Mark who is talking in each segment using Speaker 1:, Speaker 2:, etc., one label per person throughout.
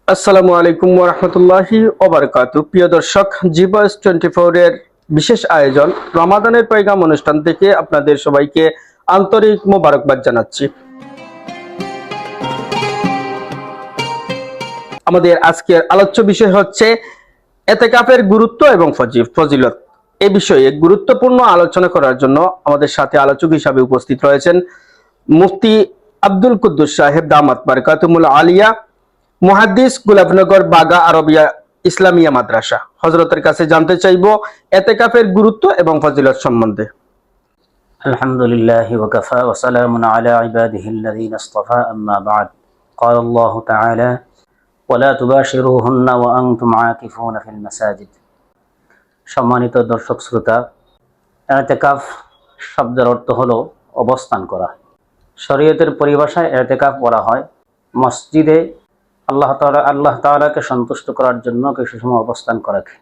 Speaker 1: আসসালামু আলাইকুম ওয়া রাহমাতুল্লাহি ওয়া বারাকাতুহু। প্রিয় দর্শক, জিবাস 24 এর বিশেষ আয়োজন রমাদানের পয়গাম অনুষ্ঠান থেকে আপনাদের সবাইকে আন্তরিক মোবারকবাদ জানাচ্ছি। আমাদের আজকের আলোচ্য বিষয় হচ্ছে এতেকাফের গুরুত্ব এবং ফজিলত। এই বিষয়ে গুরুত্বপূর্ণ আলোচনা করার জন্য আমাদের সাথে আলোচক হিসাবে উপস্থিত রয়েছেন মুফতি আব্দুল কুদ্দুস সাহেব দামাত বারকাতুহুল আলিয়া, মুহাদ্দিস, গোলাপনগর বাগা আরবিয়া ইসলামিয়া মাদ্রাসা। হযরতের কাছে জানতে চাইবো এতেকাফের গুরুত্ব এবং ফজিলত সম্বন্ধে।
Speaker 2: আলহামদুলিল্লাহি ওয়া কাফা ওয়া সালামুন আলা ইবাদিহিল্লাযীনা ইসতাফা, আম্মা বা'দ। ক্বালা আল্লাহু তাআলা ওয়া লা তুবাশিরুহুন্না ওয়া আনতুম আকিফুনা ফিল মাসাজিদ। সম্মানিত দর্শক শ্রোতা, ইতিকাফ শব্দের অর্থ হলো অবস্থান করা। শরীয়তের পরিভাষায় ইতিকাফ বলা হয় মসজিদে আল্লাহ তাআলাকে সন্তুষ্ট করার জন্য কিছু সময় অবস্থান করাকে।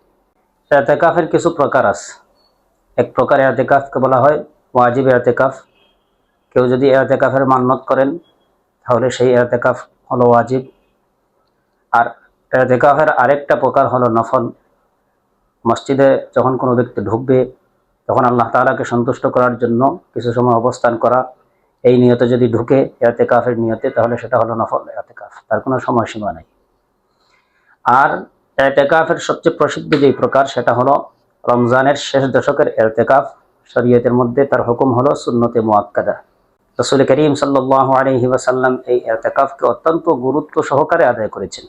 Speaker 2: ইতিকাফের কিছু প্রকার আছে। এক প্রকার ইতিকাফকে বলা হয় ওয়াজিব ইতিকাফ। কেউ যদি ইতিকাফের মান্যত করেন তাহলে সেই ইতিকাফ হলো ওয়াজিব। আর ইতিকাফের আরেকটা প্রকার হলো নফল। মসজিদে যখন কোনো ব্যক্তি ঢুকবে তখন আল্লাহ তাআলাকে সন্তুষ্ট করার জন্য কিছু সময় অবস্থান করা, এই নিয়তে যদি ঢুকে ইতিকাফের নিয়তে, তাহলে সেটা হলো নফল ইতিকাফ, তার কোনো সময়সীমা নেই। আর ইতিকাফের সবচেয়ে প্রসিদ্ধ যেই প্রকার সেটা হলো রমজানের শেষ দশকের ইতিকাফ। শরীয়তের মধ্যে তার হুকুম হলো সুন্নতে মুআক্কাদা। রাসূল করিম সাল্লাল্লাহু আলাইহি ওয়াসাল্লাম এই ইতিকাফকে অত্যন্ত গুরুত্ব সহকারে আদায় করেছেন।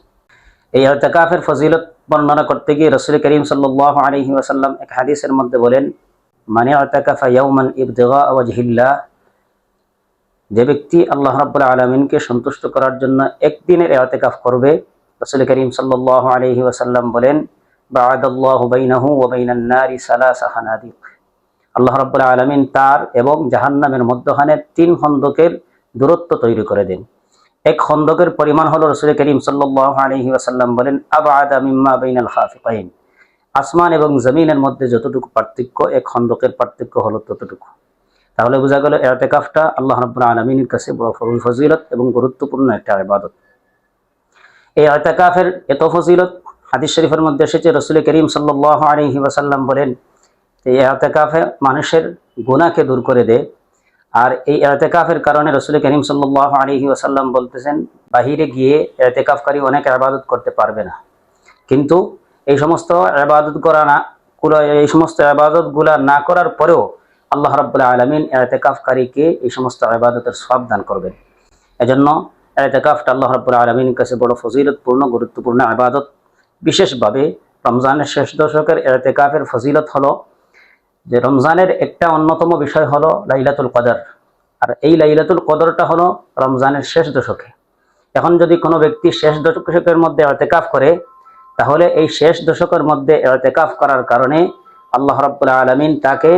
Speaker 2: এই ইতিকাফের ফজিলত বর্ণনা করতে গিয়ে রাসূল করিম সাল্লাল্লাহু আলাইহি ওয়াসাল্লাম এক হাদিসের মধ্যে বলেন, মান ইতাকাফা ইয়াওমান ইবতিগা ওয়াজহিল্লাহ, যে ব্যক্তি আল্লাহ রাব্বুল আলামিনকে সন্তুষ্ট করার জন্য একদিনের ইতিকাফ করবে, রাসূল করিম সাল্লাল্লাহু আলাইহি ওয়াসাল্লাম বলেন, বা'আদাল্লাহু বাইনাহু ওয়া বাইনান নারি সালাসা হানাদিক, আল্লাহ রাব্বুল আলামিন তার এবং জাহান্নামের মধ্যখানে 3 খন্দকের দূরত্ব তৈরি করে দেন। এক খন্দকের পরিমাণ হলো, রাসূল করিম সাল্লাল্লাহু আলাইহি ওয়াসাল্লাম বলেন, আবআদা মিম্মা বাইনাল খাফিকাইন, আসমান এবং জমিনের মধ্যে যতটুকু পার্থক্য, এক খন্দকের পার্থক্য হলো ততটুকু। তাহলে বোঝা গেল ইতিকাফটা আল্লাহ রাব্বুল আলামিনের কাছে বড় ফজিলত এবং গুরুত্বপূর্ণ একটা ইবাদত। এই ইতিকাফের এত ফজিলত হাদিস শরীফের মধ্যে এসেছে। রাসূল করিম সাল্লাল্লাহু আলাইহি ওয়াসাল্লাম বলেন, এই ইতিকাফে মানুষের গুনাহকে দূর করে দেয়। আর এই ইতিকাফের কারণে রাসূল করিম সাল্লাল্লাহু আলাইহি ওয়াসাল্লাম বলতেছেন, বাহিরে গিয়ে ইতিকাফকারী অনেক ইবাদত করতে পারবে না, কিন্তু এই সমস্ত ইবাদতগুলা না করার পরেও আল্লাহ রাব্বুল আলামিন ইতিকাফকারীকে এই সমস্ত ইবাদতের সওয়াব দান করবেন। এজন্য ইতিকাফটা আল্লাহ রাব্বুল আলামিনের কাছে বড় ফজিলতপূর্ণ গুরুত্বপূর্ণ ইবাদত। বিশেষভাবে রমজানের শেষ দশকের ইতিকাফের ফজিলত হলো যে রমজানের একটা অন্যতম বিষয় হলো লাইলাতুল কদর। আর এই লাইলাতুল কদরটা হলো রমজানের শেষ দশকে। এখন যদি কোনো ব্যক্তি শেষ দশকের মধ্যে ইতিকাফ করে, তাহলে এই শেষ দশকের মধ্যে ইতিকাফ করার কারণে আল্লাহ রাব্বুল আলামিন তাকে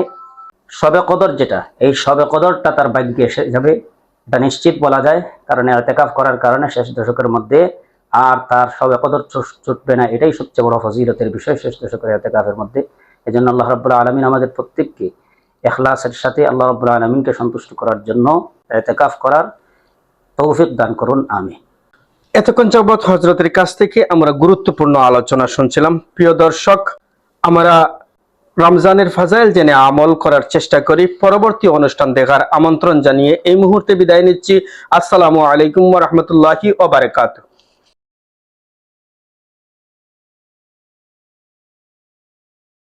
Speaker 2: শবে কদর, যেটা এই শবে কদরটা তার ভাগ্যে এসে যাবে, এটা নিশ্চিত বলা যায়। কারণ ইতিকাফ করার কারণে শেষ দশকের মধ্যে আর তার শবে কদর ছুটবে না। এটাই সবচেয়ে বড় ফজিলতের বিষয় শেষ দশকের ইতিকাফের মধ্যে। এজন্য আল্লাহ রাব্বুল আলামিন আমাদের প্রত্যেককে ইখলাসের সাথে আল্লাহ রাব্বুল আলামিনকে সন্তুষ্ট করার জন্য ইতিকাফ করার তৌফিক দান করুন, আমিন।
Speaker 1: এতক্ষণ যাবৎ হযরতের কাছ থেকে আমরা গুরুত্বপূর্ণ আলোচনা শুনছিলাম। প্রিয় দর্শক, আমরা রমজানের ফাজাইল জেনে আমল করার চেষ্টা করি। পরবর্তী অনুষ্ঠান দেখার আমন্ত্রণ জানিয়ে এই মুহূর্তে বিদায় নিচ্ছি। আসসালামু আলাইকুম ওয়া রাহমাতুল্লাহি ওয়া বারাকাতুহু।